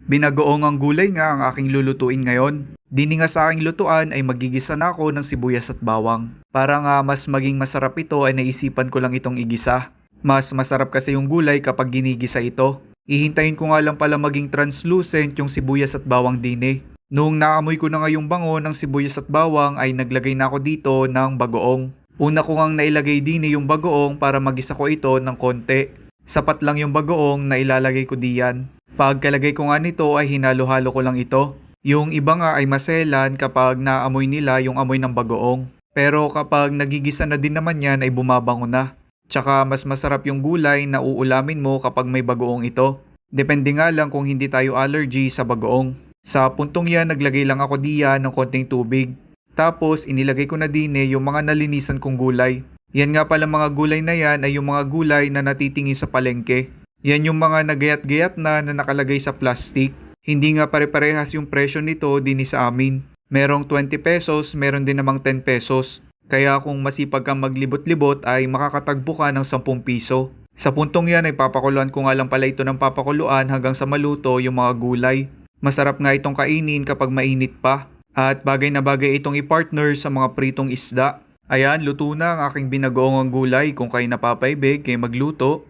Binagoong ang gulay nga ang aking lulutuin ngayon. Dini nga sa aking lutuan ay magigisa na ako ng sibuyas at bawang. Para nga mas maging masarap ito ay naisipan ko lang itong igisa. Mas masarap kasi yung gulay kapag ginigisa ito. Ihintayin ko nga lang pala maging translucent yung sibuyas at bawang dini. Noong naamoy ko na nga yung bango ng sibuyas at bawang ay naglagay na ako dito ng bagoong. Una ko ngang nailagay dini yung bagoong para magisa ko ito ng konti. Sapat lang yung bagoong na ilalagay ko diyan. Pagkalagay ko nga nito ay hinalo-halo ko lang ito. Yung iba nga ay maselan kapag naamoy nila yung amoy ng bagoong. Pero kapag nagigisa na din naman yan ay bumabango na. Tsaka mas masarap yung gulay na uulamin mo kapag may bagoong ito. Depende nga lang kung hindi tayo allergy sa bagoong. Sa puntong yan naglagay lang ako diyan ng konting tubig. Tapos inilagay ko na din yung mga nalinisan kong gulay. Yan nga pala mga gulay na yan ay yung mga gulay na natitingi sa palengke. Yan yung mga nagayat-gayat na nakalagay sa plastic. Hindi nga pare-parehas yung presyo nito din sa amin. Merong 20 pesos, meron din namang 10 pesos. Kaya kung masipag kang maglibot-libot ay makakatagbo ka ng 10 piso. Sa puntong yan ay papakuluan ko nga lang pala ito ng papakuluan hanggang sa maluto yung mga gulay. Masarap nga itong kainin kapag mainit pa. At bagay na bagay itong i-partner sa mga pritong isda. Ayan, luto na ang aking binagoong gulay. Kung kayo napapaibig, kayo magluto.